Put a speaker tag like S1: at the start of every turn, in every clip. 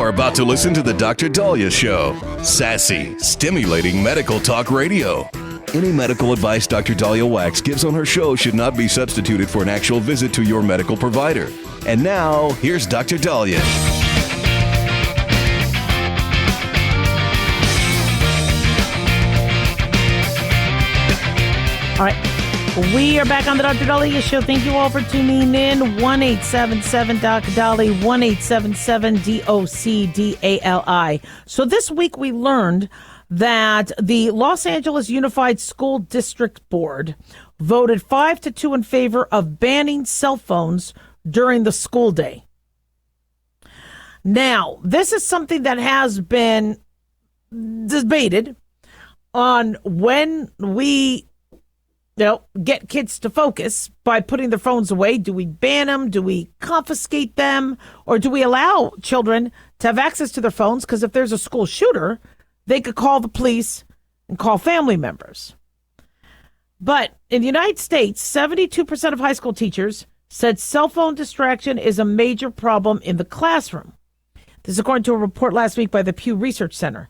S1: You're about to listen to the Dr. Daliah Show. Sassy, stimulating medical talk radio. Any medical advice Dr. Daliah Wax gives on her show should not be substituted for an actual visit to your medical provider. And now, here's Dr. Daliah.
S2: All right. We are back on the Dr. Daliah Show. Thank you all for tuning in. 1-877-Dr. 1-877-DOCDALI. So this week we learned that the Los Angeles Unified School District Board voted 5-2 in favor of banning cell phones during the school day. Now, this is something that has been debated on when we get kids to focus by putting their phones away. Do we ban them? Do we confiscate them? Or do we allow children to have access to their phones? Because if there's a school shooter, they could call the police and call family members. But in the United States, 72% of high school teachers said cell phone distraction is a major problem in the classroom. This is according to a report last week by the Pew Research Center.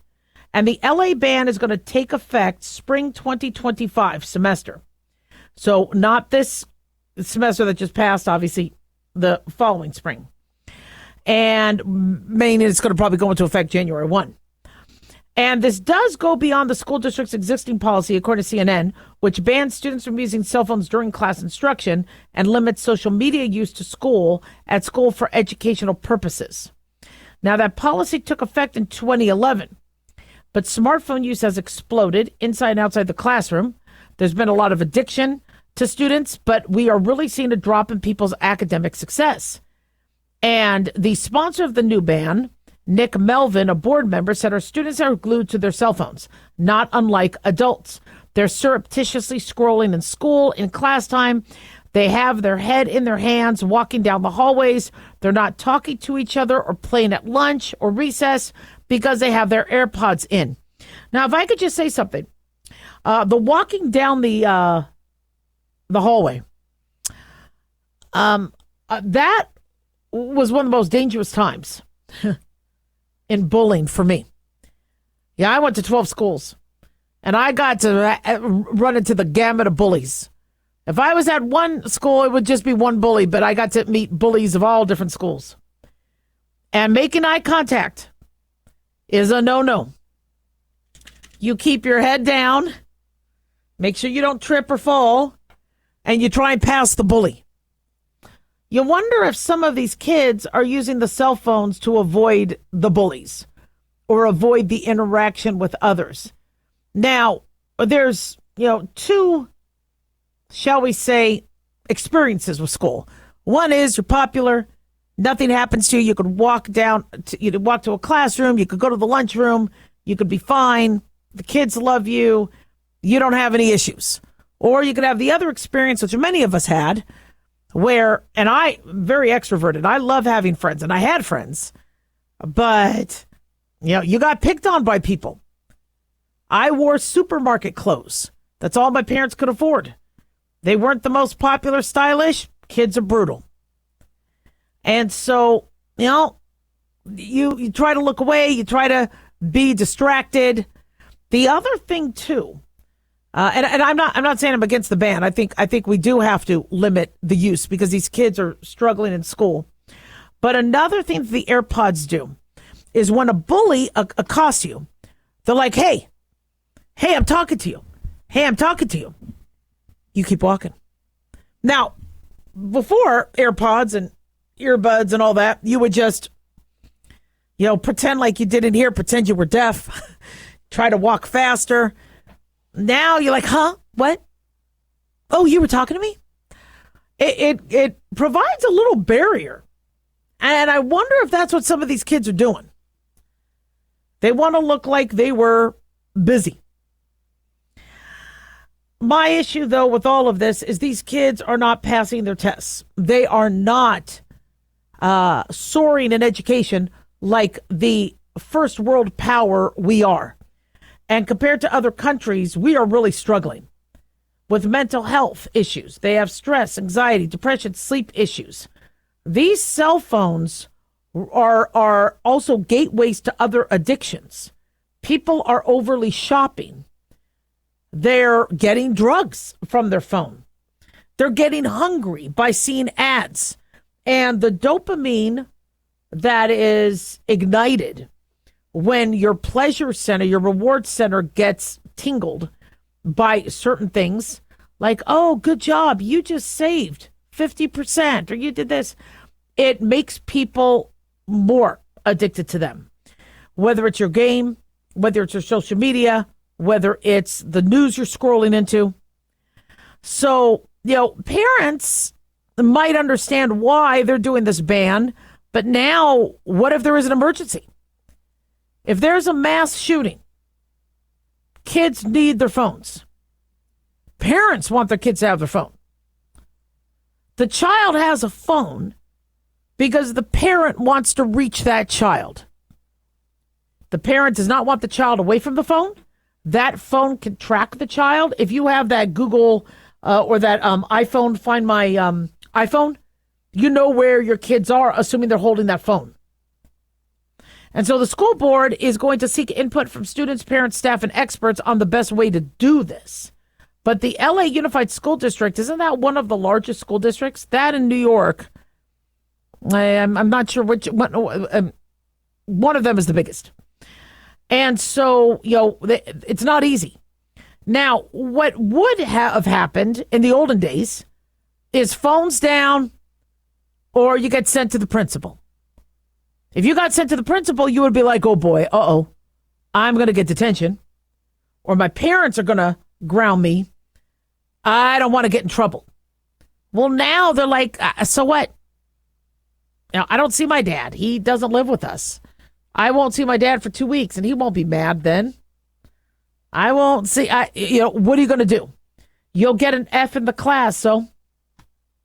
S2: And the LA ban is going to take effect spring 2025 semester. So not this semester that just passed, obviously the following spring. And Maine is going to probably go into effect January 1. And this does go beyond the school district's existing policy, according to CNN, which bans students from using cell phones during class instruction and limits social media use to at school for educational purposes. Now, that policy took effect in 2011, but smartphone use has exploded inside and outside the classroom. There's been a lot of addiction to students, but we are really seeing a drop in people's academic success. And the sponsor of the new ban, Nick Melvin, a board member, said our students are glued to their cell phones, not unlike adults. They're surreptitiously scrolling in school, in class time. They have their head in their hands, walking down the hallways. They're not talking to each other or playing at lunch or recess because they have their AirPods in. Now, if I could just say something, the walking down the hallway, that was one of the most dangerous times in bullying for me. Yeah, I went to 12 schools, and I got to run into the gamut of bullies. If I was at one school, it would just be one bully, but I got to meet bullies of all different schools. And making eye contact is a no-no. You keep your head down, make sure you don't trip or fall, and you try and pass the bully. You wonder if some of these kids are using the cell phones to avoid the bullies or avoid the interaction with others. Now, there's, two, shall we say, experiences with school. One is you're popular, nothing happens to you. You could walk to a classroom, you could go to the lunchroom, you could be fine. The kids love you. You don't have any issues. Or you could have the other experience, which many of us had, where, and I'm very extroverted. I love having friends, and I had friends, but, you got picked on by people. I wore supermarket clothes. That's all my parents could afford. They weren't the most popular, stylish. Kids are brutal. And so, you try to look away. You try to be distracted. The other thing, too, and I'm not saying I'm against the ban. I think we do have to limit the use because these kids are struggling in school. But another thing that the AirPods do is when a bully accosts you, they're like, hey, I'm talking to you. Hey, I'm talking to you. You keep walking. Now, before AirPods and earbuds and all that, you would just, pretend like you didn't hear, pretend you were deaf, try to walk faster. Now you're like, huh? What? Oh, you were talking to me? It provides a little barrier. And I wonder if that's what some of these kids are doing. They want to look like they were busy. My issue, though, with all of this is these kids are not passing their tests. They are not soaring in education like the first world power we are. And compared to other countries, we are really struggling with mental health issues. They have stress, anxiety, depression, sleep issues. These cell phones are also gateways to other addictions. People are overly shopping. They're getting drugs from their phone. They're getting hungry by seeing ads. And the dopamine that is ignited when your pleasure center, your reward center gets tingled by certain things, like, oh, good job, you just saved 50%, or you did this. It makes people more addicted to them. Whether it's your game, whether it's your social media, whether it's the news you're scrolling into. So, parents might understand why they're doing this ban, but now what if there is an emergency? If there's a mass shooting, kids need their phones. Parents want their kids to have their phone. The child has a phone because the parent wants to reach that child. The parent does not want the child away from the phone. That phone can track the child. If you have that Google or that iPhone, Find My iPhone, you know where your kids are, assuming they're holding that phone. And so the school board is going to seek input from students, parents, staff, and experts on the best way to do this. But the LA Unified School District, isn't that one of the largest school districts? That in New York, I'm not sure which one. One of them is the biggest. And so, it's not easy. Now, what would have happened in the olden days is phones down or you get sent to the principal. If you got sent to the principal, you would be like, oh boy, I'm going to get detention, or my parents are going to ground me. I don't want to get in trouble. Well, now they're like, so what? Now, I don't see my dad. He doesn't live with us. I won't see my dad for 2 weeks, and he won't be mad then. I won't see, what are you going to do? You'll get an F in the class, so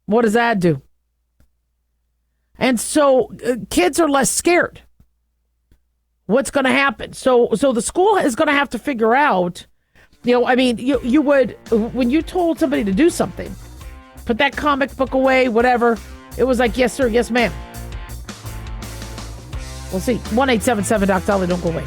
S2: what does that do? And so kids are less scared. What's going to happen? So the school is going to have to figure out, you would, when you told somebody to do something, put that comic book away, whatever, it was like, yes, sir, yes, ma'am. We'll see. 1-877-DOC-DOLLY, don't go away.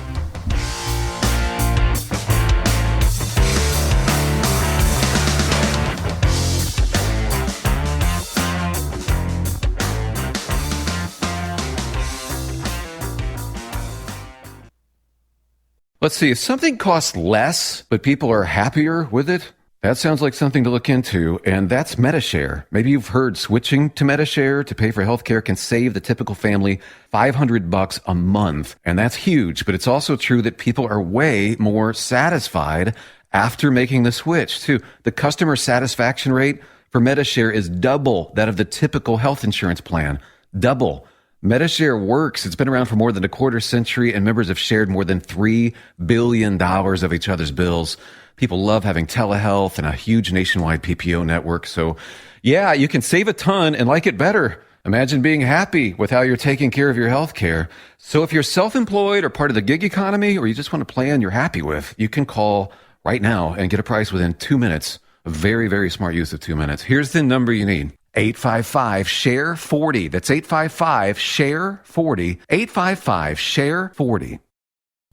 S3: Let's see, if something costs less, but people are happier with it, that sounds like something to look into, and that's MediShare. Maybe you've heard switching to MediShare to pay for healthcare can save the typical family $500 a month, and that's huge, but it's also true that people are way more satisfied after making the switch, too. The customer satisfaction rate for MediShare is double that of the typical health insurance plan. Double. MediShare works. It's been around for more than a quarter century, and members have shared more than $3 billion of each other's bills. People love having telehealth and a huge nationwide PPO network. So, yeah, you can save a ton and like it better. Imagine being happy with how you're taking care of your health care. So if you're self-employed or part of the gig economy, or you just want a plan you're happy with, you can call right now and get a price within 2 minutes. A very, very smart use of 2 minutes. Here's the number you need. 855-SHARE-40. That's 855-SHARE-40. 855-SHARE-40.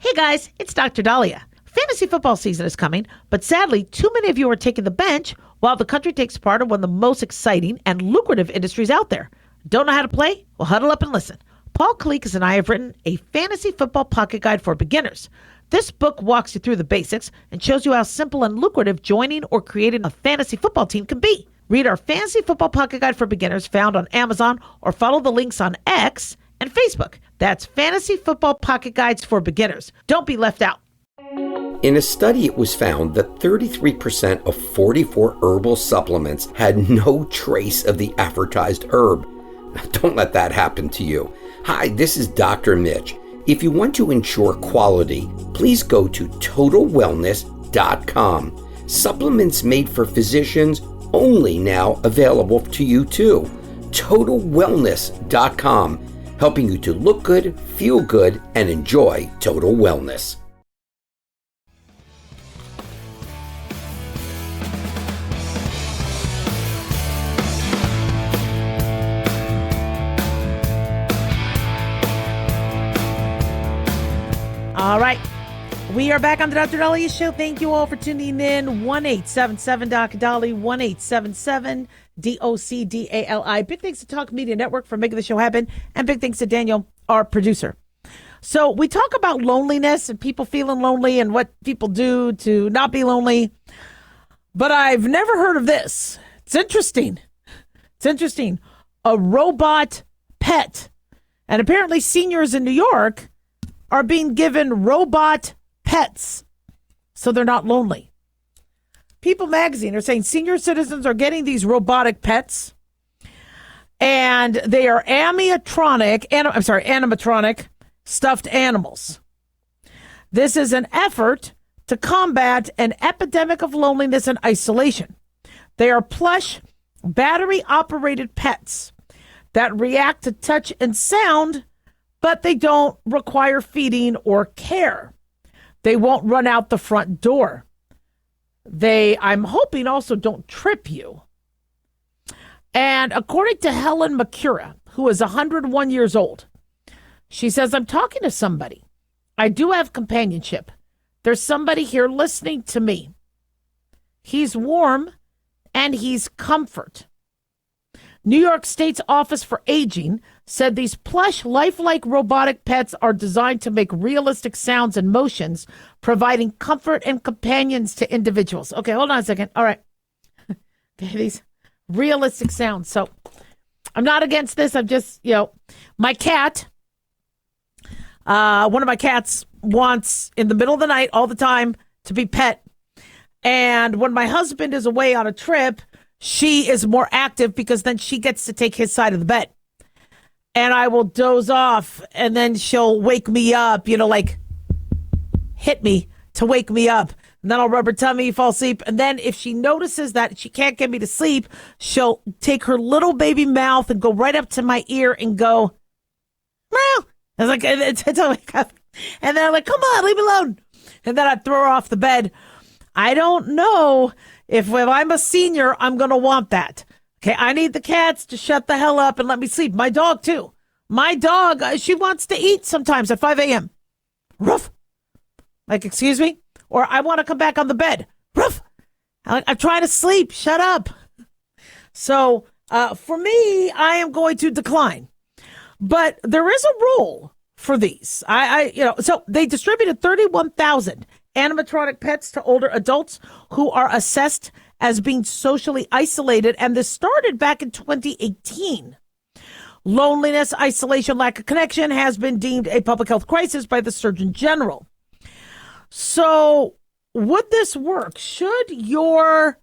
S2: Hey guys, it's Dr. Daliah. Fantasy football season is coming, but sadly, too many of you are taking the bench while the country takes part in one of the most exciting and lucrative industries out there. Don't know how to play? Well, huddle up and listen. Paul Kalikas and I have written a fantasy football pocket guide for beginners. This book walks you through the basics and shows you how simple and lucrative joining or creating a fantasy football team can be. Read our Fantasy Football Pocket Guide for Beginners found on Amazon, or follow the links on X and Facebook. That's Fantasy Football Pocket Guides for Beginners. Don't be left out.
S4: In a study, it was found that 33% of 44 herbal supplements had no trace of the advertised herb. Don't let that happen to you. Hi, this is Dr. Mitch. If you want to ensure quality, please go to TotalWellness.com. Supplements made for physicians, only now available to you too. TotalWellness.com, helping you to look good, feel good, and enjoy total wellness.
S2: All right. We are back on the Dr. Daliah Show. Thank you all for tuning in. 1-877-Dr. 1-877-DOCDALI. Big thanks to Talk Media Network for making the show happen. And big thanks to Daniel, our producer. So we talk about loneliness and people feeling lonely and what people do to not be lonely. But I've never heard of this. It's interesting. It's interesting. A robot pet. And apparently seniors in New York are being given robot pets so they're not lonely. People magazine are saying senior citizens are getting these robotic pets, and they are animatronic stuffed animals. This is an effort to combat an epidemic of loneliness and isolation. They are plush, battery-operated pets that react to touch and sound, but they don't require feeding or care. They won't run out the front door. They, I'm hoping, also don't trip you. And according to Helen McCura, who is 101 years old, she says, I'm talking to somebody. I do have companionship. There's somebody here listening to me. He's warm and he's comfort. New York State's Office for Aging said these plush, lifelike robotic pets are designed to make realistic sounds and motions, providing comfort and companions to individuals. Okay, hold on a second. All right. Okay, these realistic sounds. So I'm not against this. I'm just, my cat, one of my cats wants in the middle of the night all the time to be pet. And when my husband is away on a trip, she is more active because then she gets to take his side of the bed. And I will doze off and then she'll wake me up, like hit me to wake me up. And then I'll rub her tummy, fall asleep. And then if she notices that she can't get me to sleep, she'll take her little baby mouth and go right up to my ear and go, meow. I was like, until I wake up. And then I'm like, come on, leave me alone. And then I throw her off the bed. I don't know if I'm a senior, I'm going to want that. Okay, I need the cats to shut the hell up and let me sleep. My dog, too. My dog, she wants to eat sometimes at 5 a.m. Ruff. Like, excuse me? Or I want to come back on the bed. Ruff. I'm trying to sleep. Shut up. So, for me, I am going to decline. But there is a rule for these. So they distributed 31,000 animatronic pets to older adults who are assessed as being socially isolated, and this started back in 2018. Loneliness, isolation, lack of connection has been deemed a public health crisis by the Surgeon General. So would this work? Should your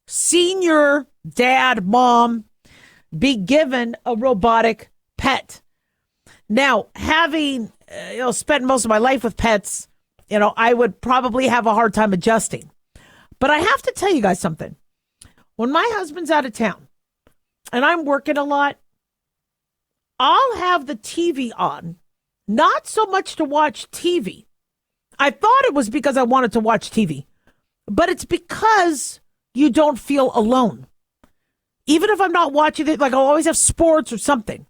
S2: senior dad, mom be given a robotic pet? Now, having spent most of my life with pets, I would probably have a hard time adjusting. But I have to tell you guys something. When my husband's out of town and I'm working a lot, I'll have the TV on, not so much to watch TV. I thought it was because I wanted to watch TV, but it's because you don't feel alone. Even if I'm not watching it, like I'll always have sports or something.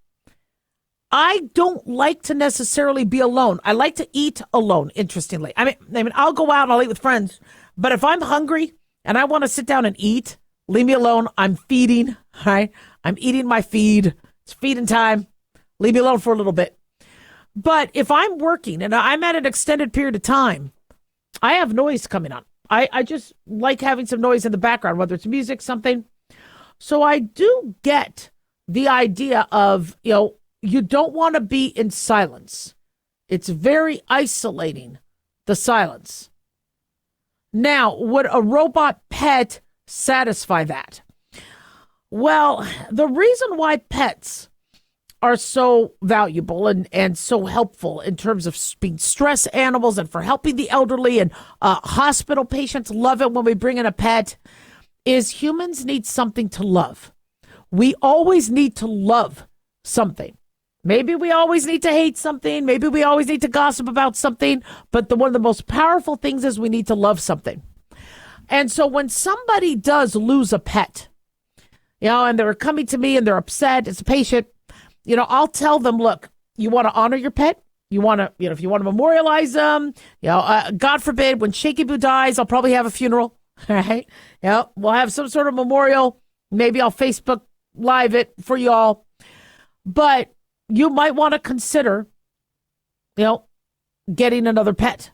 S2: I don't like to necessarily be alone. I like to eat alone, interestingly. I mean, I'll go out and I'll eat with friends, but if I'm hungry and I want to sit down and eat, leave me alone. I'm feeding, right? I'm eating my feed. It's feeding time. Leave me alone for a little bit. But if I'm working and I'm at an extended period of time, I have noise coming on. I just like having some noise in the background, whether it's music, something. So I do get the idea of, you don't want to be in silence. It's very isolating, the silence. Now, would a robot pet satisfy that? Well, the reason why pets are so valuable and so helpful in terms of being stress animals and for helping the elderly, and hospital patients love it when we bring in a pet, is humans need something to love. We always need to love something. Maybe we always need to hate something. Maybe we always need to gossip about something. But one of the most powerful things is we need to love something. And so when somebody does lose a pet, and they're coming to me and they're upset as a patient, I'll tell them, look, you want to honor your pet? You want to, if you want to memorialize them, God forbid, when Shaky Boo dies, I'll probably have a funeral. All right. Yeah. We'll have some sort of memorial. Maybe I'll Facebook Live it for y'all. But you might want to consider, getting another pet.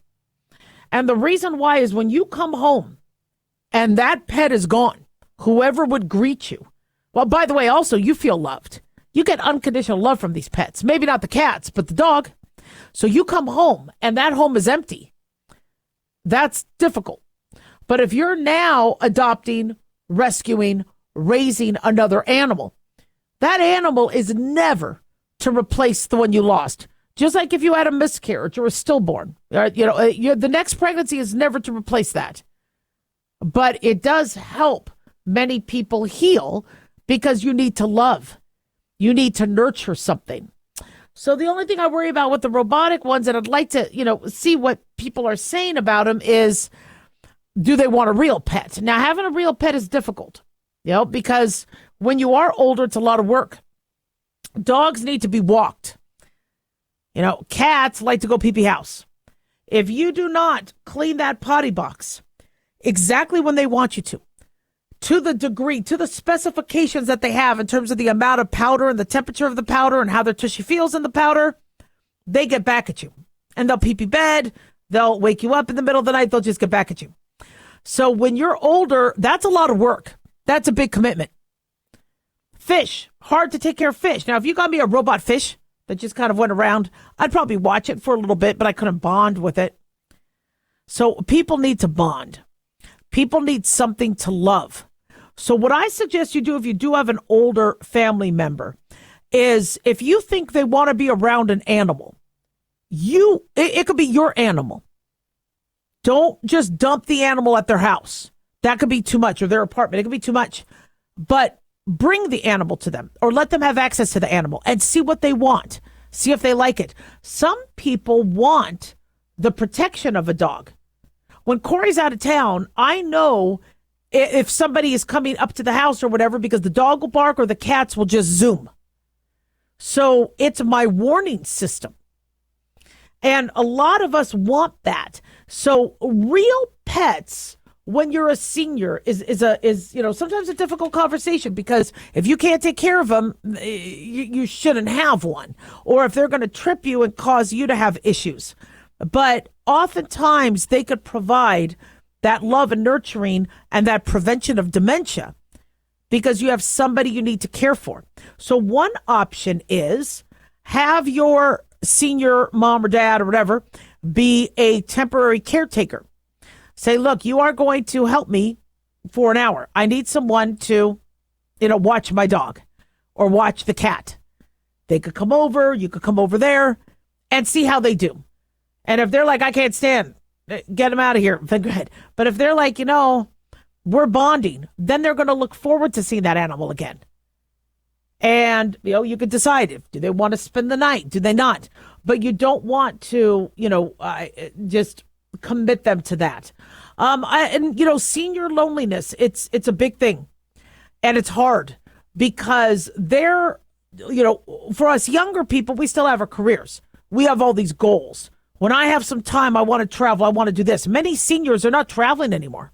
S2: And the reason why is when you come home and that pet is gone, whoever would greet you. Well, by the way, also, you feel loved. You get unconditional love from these pets. Maybe not the cats, but the dog. So you come home and that home is empty. That's difficult. But if you're now adopting, rescuing, raising another animal, that animal is never to replace the one you lost. Just like if you had a miscarriage or a stillborn, the next pregnancy is never to replace that. But it does help many people heal because you need to love. You need to nurture something. So the only thing I worry about with the robotic ones, and I'd like to, see what people are saying about them is, do they want a real pet? Now, having a real pet is difficult, because when you are older, it's a lot of work. Dogs need to be walked. Cats like to go pee-pee house. If you do not clean that potty box exactly when they want you to the degree, to the specifications that they have in terms of the amount of powder and the temperature of the powder and how their tushy feels in the powder, they get back at you. And they'll pee-pee bed. They'll wake you up in the middle of the night. They'll just get back at you. So when you're older, that's a lot of work. That's a big commitment. Fish, hard to take care of fish. Now, if you got me a robot fish that just kind of went around, I'd probably watch it for a little bit, but I couldn't bond with it. So people need to bond. People need something to love. So what I suggest you do if you do have an older family member is if you think they want to be around an animal, it could be your animal. Don't just dump the animal at their house. That could be too much, or their apartment. It could be too much. But bring the animal to them or let them have access to the animal and see what they want. See if they like it. Some people want the protection of a dog. When Corey's out of town, I know if somebody is coming up to the house or whatever, because the dog will bark or the cats will just zoom. So it's my warning system. And a lot of us want that. So real pets, when you're a senior, is sometimes a difficult conversation, because if you can't take care of them, you shouldn't have one. Or if they're going to trip you and cause you to have issues. But oftentimes they could provide that love and nurturing and that prevention of dementia because you have somebody you need to care for. So one option is have your senior mom or dad or whatever be a temporary caretaker. Say, look, you are going to help me for an hour. I need someone to, watch my dog or watch the cat. They could come over, you could come over there and see how they do. And if they're like, I can't stand, get them out of here, then go ahead. But if they're like, we're bonding, then they're going to look forward to seeing that animal again. And, you could decide do they want to spend the night? Do they not? But you don't want to, just commit them to that. Senior loneliness, it's a big thing. And it's hard because they're, for us younger people, we still have our careers. We have all these goals. When I have some time, I want to travel. I want to do this. Many seniors are not traveling anymore.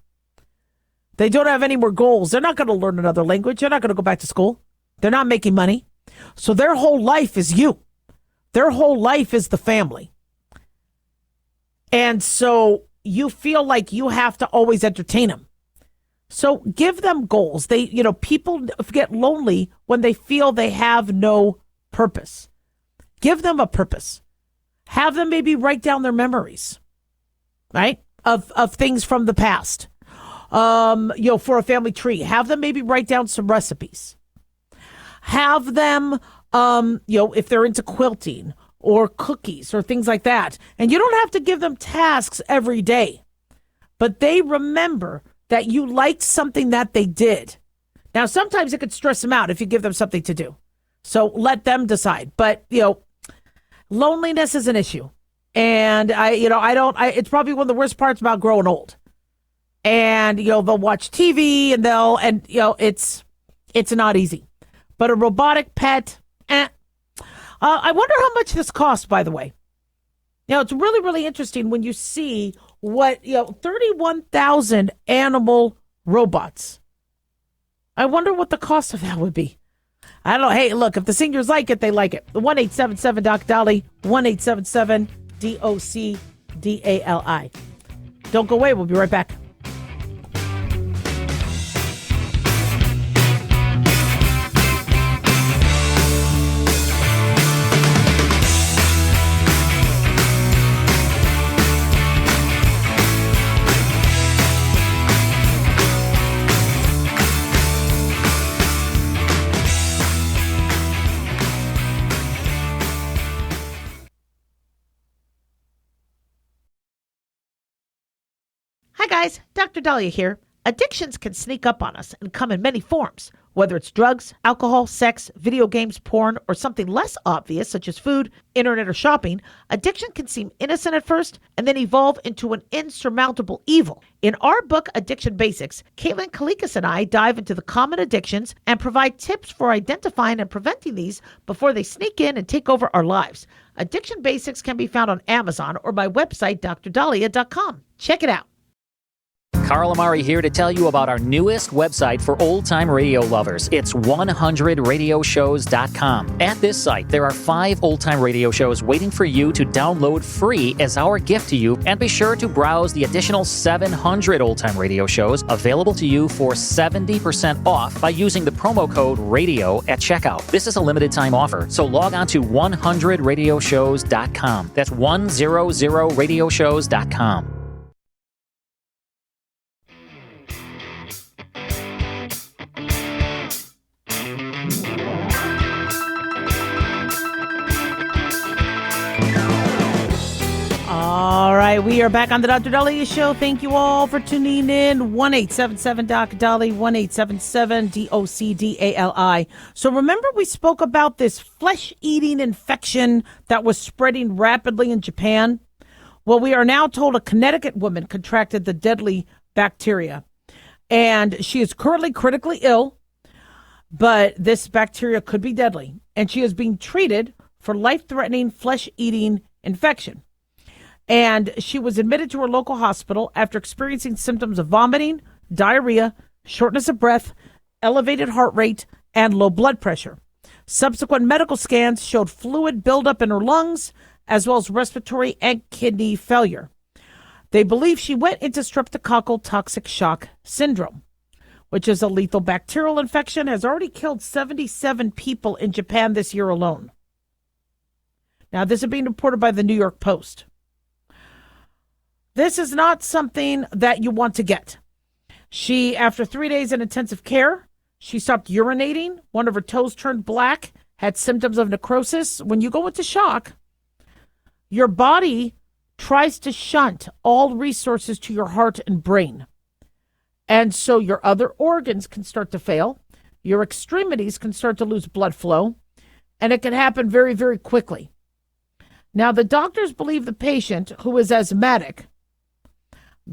S2: They don't have any more goals. They're not going to learn another language. They're not going to go back to school. They're not making money. So their whole life is you. Their whole life is the family. And so you feel like you have to always entertain them. So give them goals. People get lonely when they feel they have no purpose. Give them a purpose. Have them maybe write down their memories, right? Of things from the past. For a family tree, have them maybe write down some recipes. Have them, if they're into quilting or cookies or things like that. And you don't have to give them tasks every day, but they remember that you liked something that they did. Now, sometimes it could stress them out if you give them something to do. So let them decide. But, loneliness is an issue. And it's probably one of the worst parts about growing old. And, they'll watch TV and it's not easy. But a robotic pet, I wonder how much this costs, by the way. It's really, really interesting when you see 31,000 animal robots. I wonder what the cost of that would be. I don't know. Hey, look, if the seniors like it, they like it. 1-877-DOC-DALI, 1-877-DOC-DALI. Don't go away. We'll be right back. Hi guys, Dr. Daliah here. Addictions can sneak up on us and come in many forms, whether it's drugs, alcohol, sex, video games, porn, or something less obvious such as food, internet, or shopping. Addiction can seem innocent at first and then evolve into an insurmountable evil. In our book, Addiction Basics, Caitlin Kalikas and I dive into the common addictions and provide tips for identifying and preventing these before they sneak in and take over our lives. Addiction Basics can be found on Amazon or my website, drdaliah.com. Check it out.
S5: Carl Amari here to tell you about our newest website for old-time radio lovers. It's 100radioshows.com. At this site, there are 5 old-time radio shows waiting for you to download free as our gift to you, and be sure to browse the additional 700 old-time radio shows available to you for 70% off by using the promo code RADIO at checkout. This is a limited-time offer, so log on to 100radioshows.com. That's 100radioshows.com.
S2: All right, we are back on the Dr. Daliah Show. Thank you all for tuning in. 1-877-DOC-DALI, 1-877-DOC-DALI. So remember we spoke about this flesh-eating infection that was spreading rapidly in Japan? Well, we are now told a Connecticut woman contracted the deadly bacteria, and she is currently critically ill, but this bacteria could be deadly, and she is being treated for life-threatening flesh-eating infection. And she was admitted to her local hospital after experiencing symptoms of vomiting, diarrhea, shortness of breath, elevated heart rate, and low blood pressure. Subsequent medical scans showed fluid buildup in her lungs, as well as respiratory and kidney failure. They believe she went into streptococcal toxic shock syndrome, which is a lethal bacterial infection, has already killed 77 people in Japan this year alone. Now, this is being reported by the New York Post. This is not something that you want to get. She, after 3 days in intensive care, she stopped urinating. One of her toes turned black, had symptoms of necrosis. When you go into shock, your body tries to shunt all resources to your heart and brain. And so your other organs can start to fail. Your extremities can start to lose blood flow. And it can happen very, very quickly. Now, the doctors believe the patient, who is asthmatic,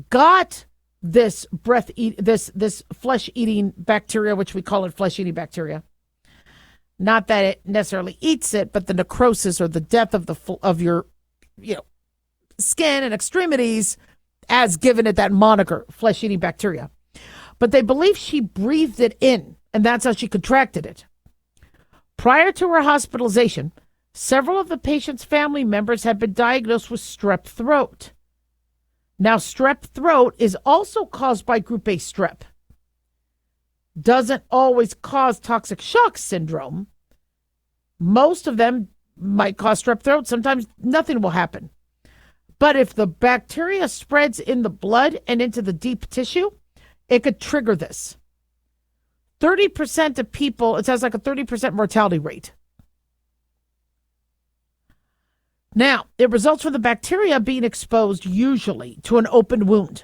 S2: got this this flesh-eating bacteria, which we call it flesh-eating bacteria. Not that it necessarily eats it, but the necrosis or the death of your skin and extremities has given it that moniker, flesh-eating bacteria. But they believe she breathed it in, and that's how she contracted it. Prior to her hospitalization, several of the patient's family members had been diagnosed with strep throat. Now, strep throat is also caused by group A strep. Doesn't always cause toxic shock syndrome. Most of them might cause strep throat. Sometimes nothing will happen. But if the bacteria spreads in the blood and into the deep tissue, it could trigger this. 30% of people, it has like a 30% mortality rate. Now, it results from the bacteria being exposed usually to an open wound.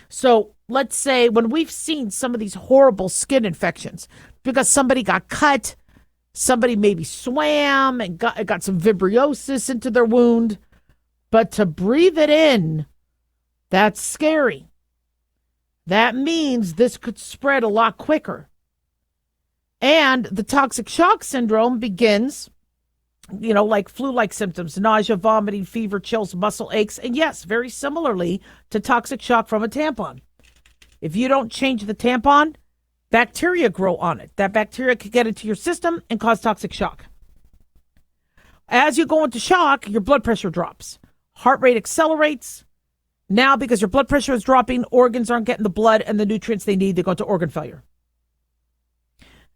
S2: So let's say when we've seen some of these horrible skin infections, because somebody got cut, somebody maybe swam and got some vibriosis into their wound, but to breathe it in, that's scary. That means this could spread a lot quicker. And the toxic shock syndrome begins like flu-like symptoms, nausea, vomiting, fever, chills, muscle aches, and yes, very similarly to toxic shock from a tampon. If you don't change the tampon, bacteria grow on it. That bacteria could get into your system and cause toxic shock. As you go into shock, your blood pressure drops. Heart rate accelerates. Now, because your blood pressure is dropping, organs aren't getting the blood and the nutrients they need. They go into organ failure.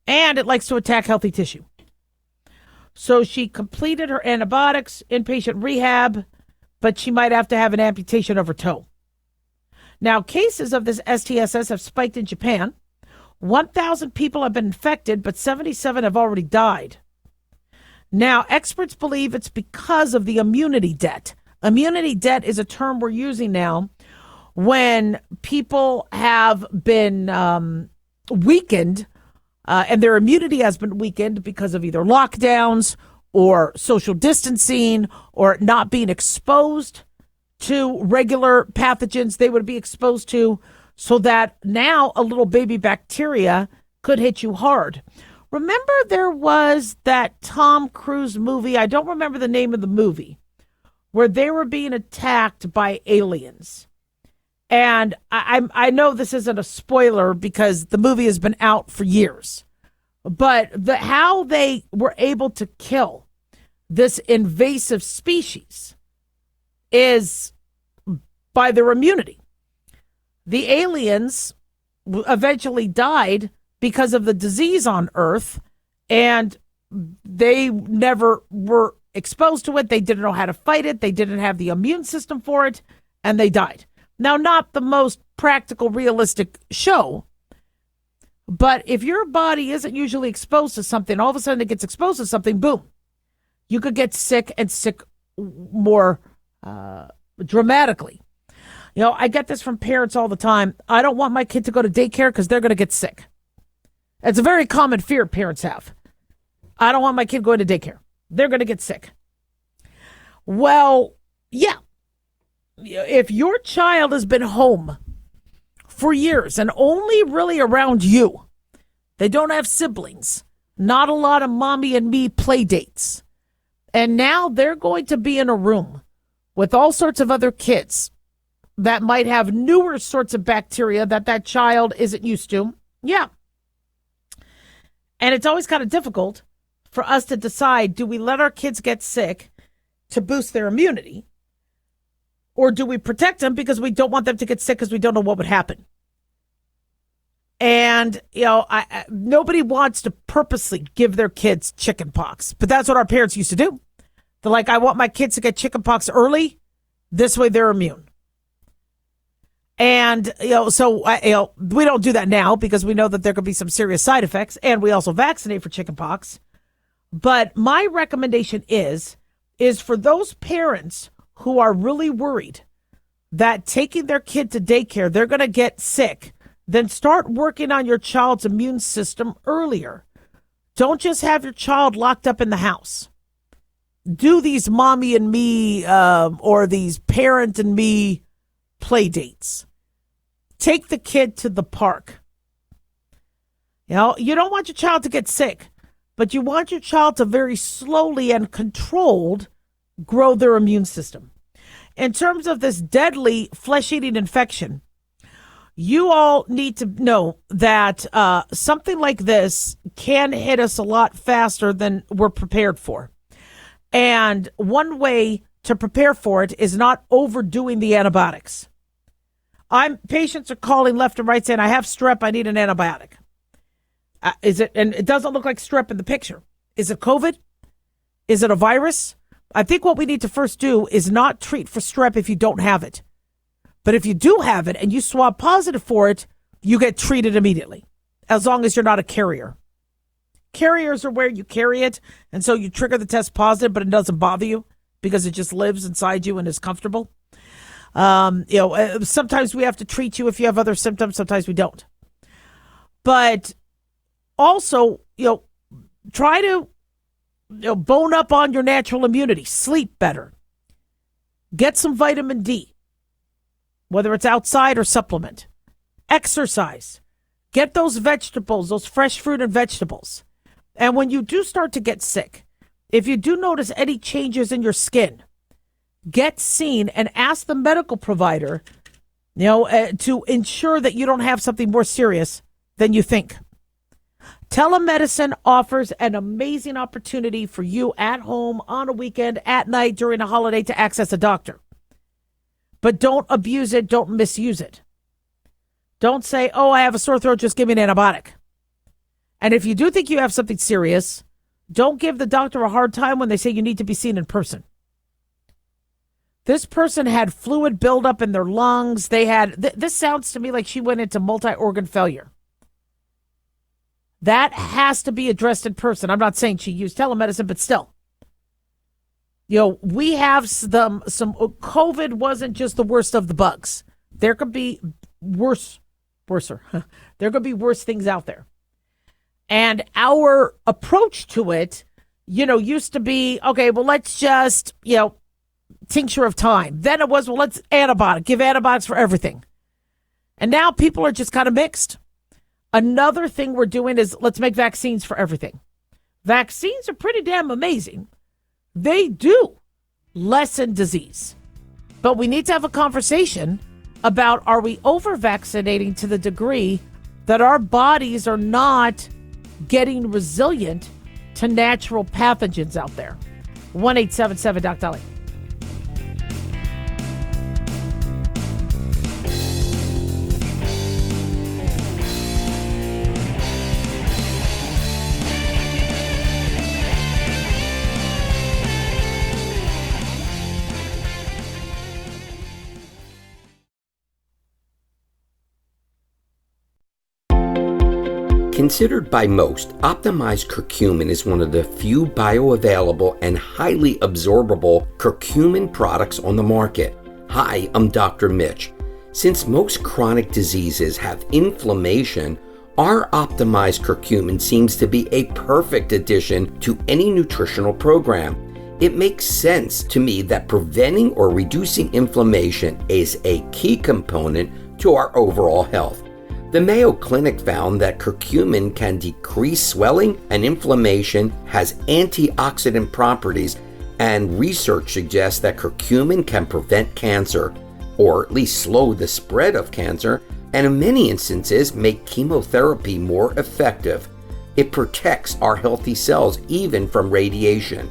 S2: And it likes to attack healthy tissue. So she completed her antibiotics, inpatient rehab, but she might have to have an amputation of her toe. Now, cases of this STSS have spiked in Japan. 1,000 people have been infected, but 77 have already died. Now, experts believe it's because of the immunity debt. Immunity debt is a term we're using now when people have been weakened and their immunity has been weakened because of either lockdowns or social distancing or not being exposed to regular pathogens they would be exposed to, so that now a little baby bacteria could hit you hard. Remember there was that Tom Cruise movie, I don't remember the name of the movie, where they were being attacked by aliens. And I know this isn't a spoiler because the movie has been out for years. But how they were able to kill this invasive species is by their immunity. The aliens eventually died because of the disease on Earth, and they never were exposed to it. They didn't know how to fight it. They didn't have the immune system for it, and they died. Now, not the most practical, realistic show, but if your body isn't usually exposed to something, all of a sudden it gets exposed to something, boom, you could get sick and sick more dramatically. I get this from parents all the time. I don't want my kid to go to daycare because they're going to get sick. It's a very common fear parents have. I don't want my kid going to daycare. They're going to get sick. Well, yeah. If your child has been home for years and only really around you, they don't have siblings, not a lot of mommy and me play dates, and now they're going to be in a room with all sorts of other kids that might have newer sorts of bacteria that child isn't used to. Yeah. And it's always kind of difficult for us to decide, do we let our kids get sick to boost their immunity? Or do we protect them because we don't want them to get sick because we don't know what would happen? And, nobody wants to purposely give their kids chicken pox, but that's what our parents used to do. They're like, I want my kids to get chicken pox early. This way they're immune. And, we don't do that now because we know that there could be some serious side effects, and we also vaccinate for chicken pox. But my recommendation is for those parents who are really worried that taking their kid to daycare, they're going to get sick, then start working on your child's immune system earlier. Don't just have your child locked up in the house. Do these mommy and me or these parent and me play dates. Take the kid to the park. You don't want your child to get sick, but you want your child to very slowly and controlled grow their immune system. In terms of this deadly flesh-eating infection, you all need to know that something like this can hit us a lot faster than we're prepared for. And one way to prepare for it is not overdoing the antibiotics. Patients are calling left and right saying, I have strep, I need an antibiotic. And it doesn't look like strep in the picture. Is it COVID? Is it a virus? I think what we need to first do is not treat for strep if you don't have it. But if you do have it and you swab positive for it, you get treated immediately, as long as you're not a carrier. Carriers are where you carry it, and so you trigger the test positive, but it doesn't bother you because it just lives inside you and is comfortable. Sometimes we have to treat you if you have other symptoms. Sometimes we don't. But also, try to bone up on your natural immunity. Sleep better. Get some vitamin D, whether it's outside or supplement. Exercise. Get those vegetables, those fresh fruit and vegetables. And when you do start to get sick, If you do notice any changes in your skin, get seen and ask the medical provider, to ensure that you don't have something more serious than you think. Telemedicine offers an amazing opportunity for you at home, on a weekend, at night, during a holiday to access a doctor. But don't abuse it. Don't misuse it. Don't say, oh, I have a sore throat, just give me an antibiotic. And if you do think you have something serious, don't give the doctor a hard time when they say you need to be seen in person. This person had fluid buildup in their lungs. They had, this sounds to me like she went into multi-organ failure. That has to be addressed in person. I'm not saying she used telemedicine, but still. We have some COVID wasn't just the worst of the bugs. There could be worser. There could be worse things out there. And our approach to it, used to be, okay, well, let's just, tincture of time. Then it was, well, let's give antibiotics for everything. And now people are just kind of mixed. Another thing we're doing is let's make vaccines for everything. Vaccines are pretty damn amazing. They do lessen disease. But we need to have a conversation about, are we over-vaccinating to the degree that our bodies are not getting resilient to natural pathogens out there? 1-877-DOC-DOLLY.
S4: Considered by most, optimized curcumin is one of the few bioavailable and highly absorbable curcumin products on the market. Hi, I'm Dr. Mitch. Since most chronic diseases have inflammation, our optimized curcumin seems to be a perfect addition to any nutritional program. It makes sense to me that preventing or reducing inflammation is a key component to our overall health. The Mayo Clinic found that curcumin can decrease swelling and inflammation, has antioxidant properties, and research suggests that curcumin can prevent cancer, or at least slow the spread of cancer, and in many instances make chemotherapy more effective. It protects our healthy cells even from radiation.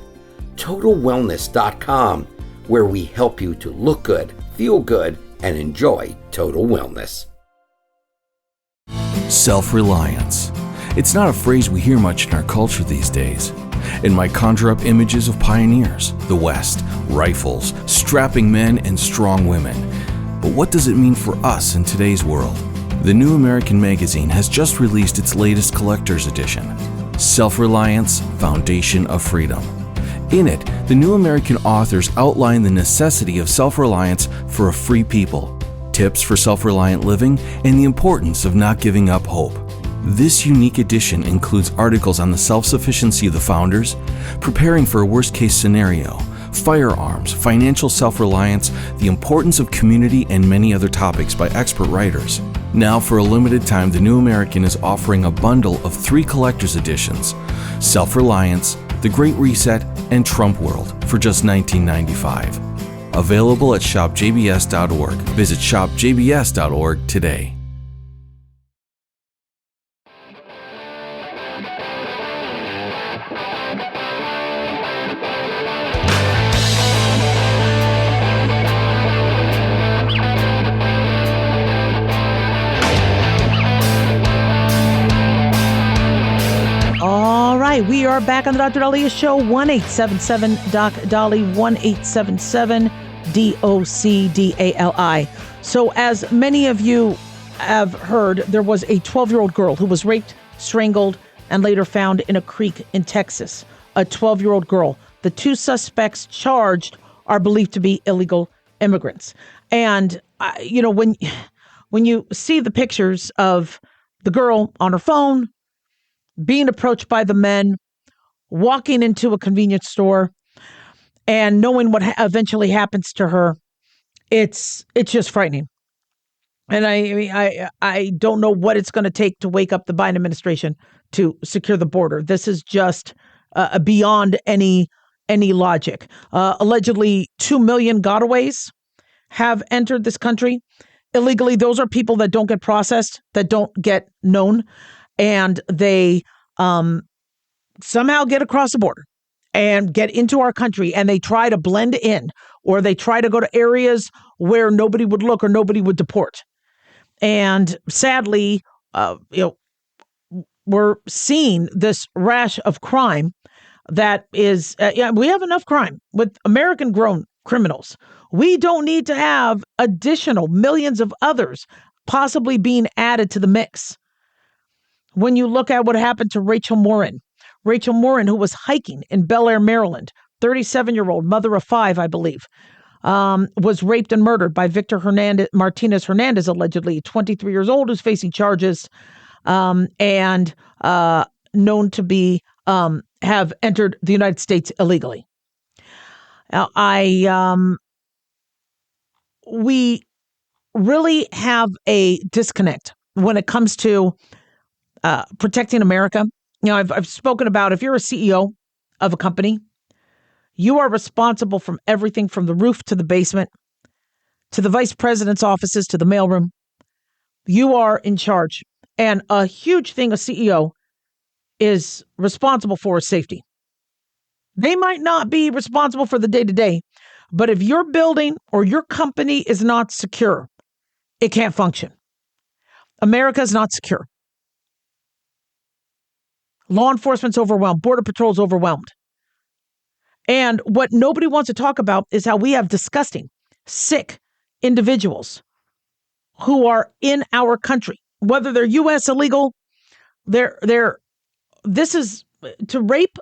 S4: TotalWellness.com, where we help you to look good, feel good, and enjoy total wellness.
S1: Self-reliance. It's not a phrase we hear much in our culture these days. It might conjure up images of pioneers, the West, rifles, strapping men, and strong women. But what does it mean for us in today's world? The New American Magazine has just released its latest collector's edition, Self-Reliance, Foundation of Freedom. In it, the New American authors outline the necessity of self-reliance for a free people, tips for self-reliant living, and the importance of not giving up hope. This unique edition includes articles on the self-sufficiency of the founders, preparing for a worst-case scenario, firearms, financial self-reliance, the importance of community, and many other topics by expert writers. Now, for a limited time, the New American is offering a bundle of 3 collector's editions, Self-Reliance, The Great Reset, and Trump World, for just $19.95. Available at shopjbs.org. Visit shopjbs.org today.
S2: All right, we are back on the Dr. Daliah Show. 1-877-DOC-DOLLY, 1-877-DOC-DALI. So as many of you have heard, there was a 12-year-old girl who was raped, strangled, and later found in a creek in Texas. A 12-year-old girl. The 2 suspects charged are believed to be illegal immigrants. And, when you see the pictures of the girl on her phone, being approached by the men, walking into a convenience store, and knowing what eventually happens to her, it's just frightening. And I don't know what it's going to take to wake up the Biden administration to secure the border. This is just beyond any logic. Allegedly, 2 million gotaways have entered this country illegally. Those are people that don't get processed, that don't get known, and they somehow get across the border and get into our country, and they try to blend in, or they try to go to areas where nobody would look or nobody would deport. And sadly, we're seeing this rash of crime that is, we have enough crime with American-grown criminals. We don't need to have additional millions of others possibly being added to the mix. When you look at what happened to Rachel Morin, who was hiking in Bel Air, Maryland, 37-year-old, mother of 5, I believe, was raped and murdered by Victor Martinez Hernandez, allegedly 23 years old, who's facing charges and known to be have entered the United States illegally. Now, we really have a disconnect when it comes to protecting America. I've spoken about, if you're a CEO of a company, you are responsible from everything from the roof to the basement, to the vice president's offices, to the mailroom. You are in charge. And a huge thing a CEO is responsible for is safety. They might not be responsible for the day-to-day, but if your building or your company is not secure, it can't function. America is not secure. Law enforcement's overwhelmed. Border Patrol's overwhelmed. And what nobody wants to talk about is how we have disgusting, sick individuals who are in our country, whether they're U.S. illegal, this is to rape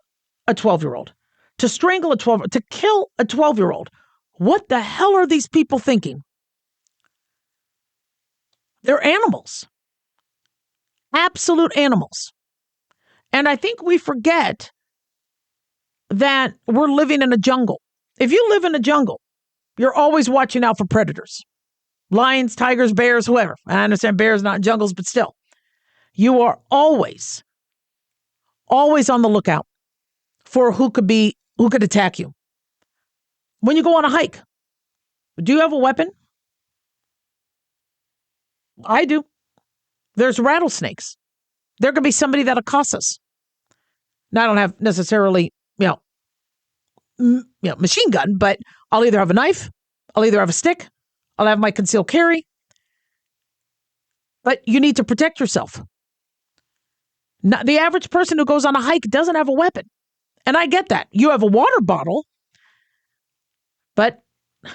S2: a 12-year-old, to strangle a 12, to kill a 12-year-old. What the hell are these people thinking? They're animals. Absolute animals. And I think we forget that we're living in a jungle. If you live in a jungle, you're always watching out for predators. Lions, tigers, bears, whoever. I understand bears not in jungles, but still. You are always on the lookout for who could attack you. When you go on a hike, do you have a weapon? I do. There's rattlesnakes. There could be somebody that accosts us. Now, I don't have necessarily, machine gun, but I'll either have a knife, I'll either have a stick, I'll have my concealed carry. But you need to protect yourself. Not, the average person who goes on a hike doesn't have a weapon. And I get that. You have a water bottle, but you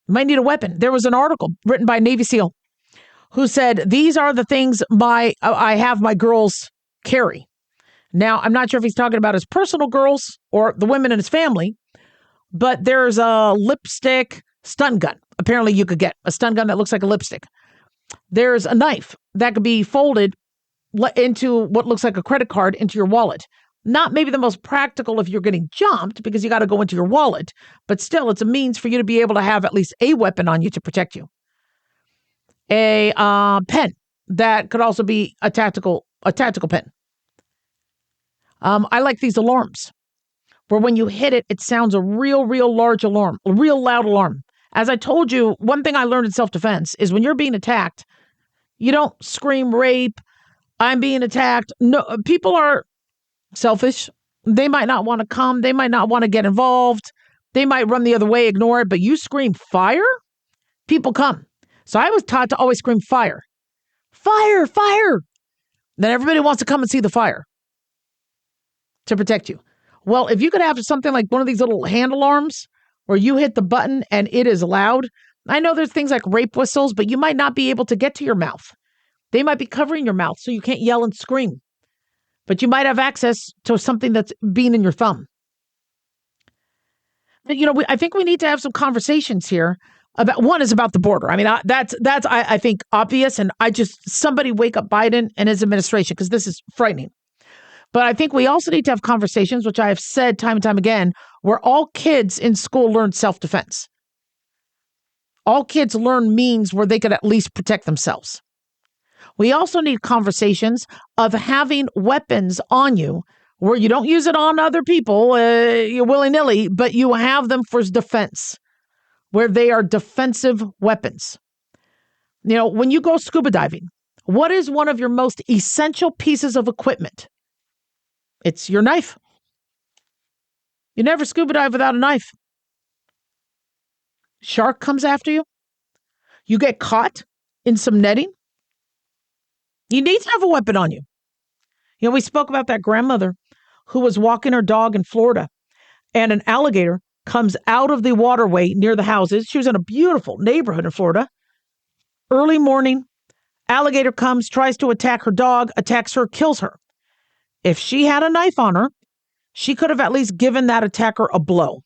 S2: might need a weapon. There was an article written by a Navy SEAL who said, these are the things I have my girls carry. Now, I'm not sure if he's talking about his personal girls or the women in his family, but there's a lipstick stun gun. Apparently, you could get a stun gun that looks like a lipstick. There's a knife that could be folded into what looks like a credit card into your wallet. Not maybe the most practical if you're getting jumped because you got to go into your wallet, but still, it's a means for you to be able to have at least a weapon on you to protect you. A pen that could also be a tactical pen. I like these alarms where when you hit it, it sounds a real large alarm, a real loud alarm. As I told you, one thing I learned in self-defense is when you're being attacked, you don't scream rape, I'm being attacked. No, people are selfish. They might not want to come. They might not want to get involved. They might run the other way, ignore it, but you scream fire, people come. So I was taught to always scream fire. Fire, fire. Then everybody wants to come and see the fire to protect you. Well, if you could have something like one of these little hand alarms where you hit the button and it is loud. I know there's things like rape whistles, but you might not be able to get to your mouth. They might be covering your mouth so you can't yell and scream. But you might have access to something that's being in your thumb. But, I think we need to have some conversations here about, one is about the border. I mean, that's I think obvious. And somebody wake up Biden and his administration, because this is frightening. But I think we also need to have conversations, which I have said time and time again, where all kids in school learn self-defense. All kids learn means where they could at least protect themselves. We also need conversations of having weapons on you where you don't use it on other people willy-nilly, but you have them for defense, where they are defensive weapons. You know, when you go scuba diving, what is one of your most essential pieces of equipment? It's your knife. You never scuba dive without a knife. Shark comes after you. You get caught in some netting. You need to have a weapon on you. You know, we spoke about that grandmother who was walking her dog in Florida, and an alligator comes out of the waterway near the houses. She was in a beautiful neighborhood in Florida. Early morning, alligator comes, tries to attack her dog, attacks her, kills her. If she had a knife on her, she could have at least given that attacker a blow.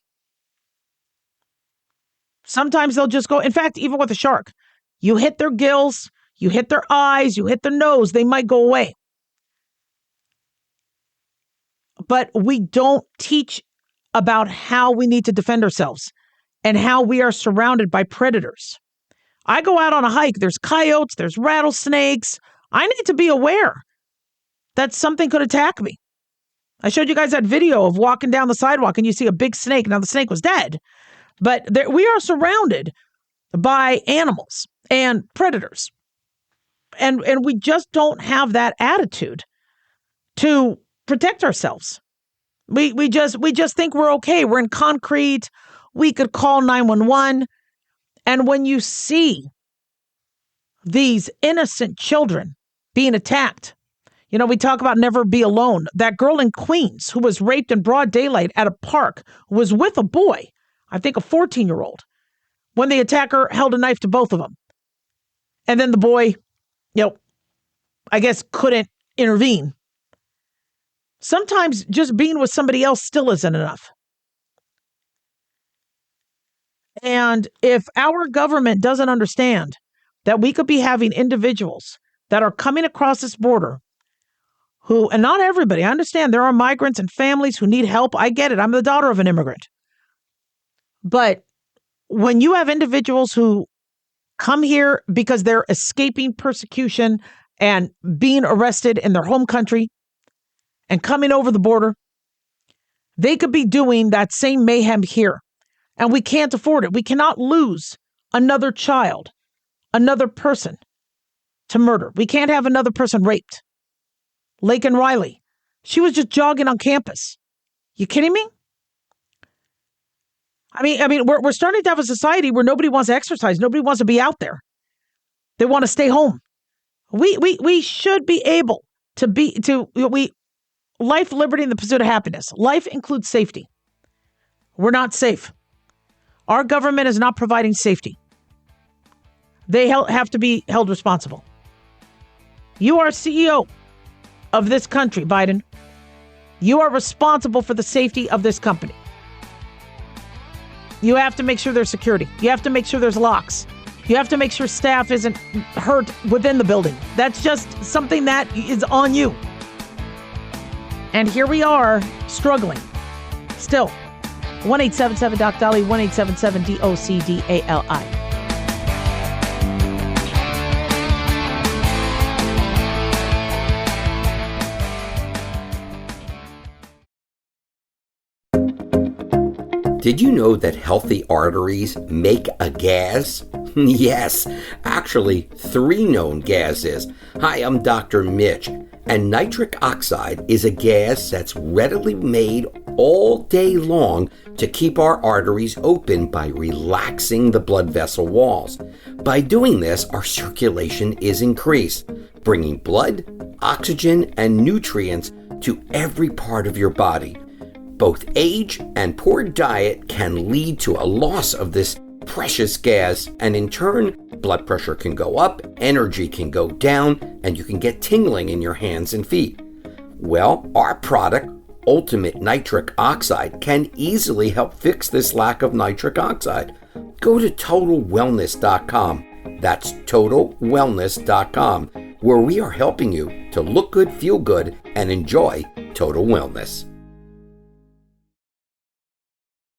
S2: Sometimes they'll just go, in fact, even with a shark, you hit their gills, you hit their eyes, you hit their nose, they might go away. But we don't teach about how we need to defend ourselves and how we are surrounded by predators. I go out on a hike, there's coyotes, there's rattlesnakes. I need to be aware that something could attack me. I showed you guys that video of walking down the sidewalk and you see a big snake. Now the snake was dead, but we are surrounded by animals and predators. And we just don't have that attitude to protect ourselves. We just think we're okay. We're in concrete. We could call 911. And when you see these innocent children being attacked, you know, we talk about never be alone. That girl in Queens who was raped in broad daylight at a park was with a boy, I think a 14-year-old, when the attacker held a knife to both of them. And then the boy, I guess couldn't intervene. Sometimes just being with somebody else still isn't enough. And if our government doesn't understand that we could be having individuals that are coming across this border who, and not everybody, I understand there are migrants and families who need help. I get it. I'm the daughter of an immigrant. But when you have individuals who come here because they're escaping persecution and being arrested in their home country and coming over the border, they could be doing that same mayhem here. And we can't afford it. We cannot lose another child, another person to murder. We can't have another person raped. Lake and Riley, she was just jogging on campus. You kidding me? I mean, we're starting to have a society where nobody wants to exercise. Nobody wants to be out there. They want to stay home. We should be able to life, liberty, and the pursuit of happiness. Life includes safety. We're not safe. Our government is not providing safety. They have to be held responsible. You are CEO of this country, Biden. You are responsible for the safety of this company. You have to make sure there's security. You have to make sure there's locks. You have to make sure staff isn't hurt within the building. That's just something that is on you. And here we are struggling. Still. 1-877-DOC-DALI, 1-877-DOC-DALI.
S4: Did you know that healthy arteries make a gas? Yes, actually 3 known gases. Hi, I'm Dr. Mitch, and nitric oxide is a gas that's readily made all day long to keep our arteries open by relaxing the blood vessel walls. By doing this, our circulation is increased, bringing blood, oxygen, and nutrients to every part of your body. Both age and poor diet can lead to a loss of this precious gas, and in turn, blood pressure can go up, energy can go down, and you can get tingling in your hands and feet. Well, our product, Ultimate Nitric Oxide, can easily help fix this lack of nitric oxide. Go to TotalWellness.com. That's TotalWellness.com, where we are helping you to look good, feel good, and enjoy total wellness.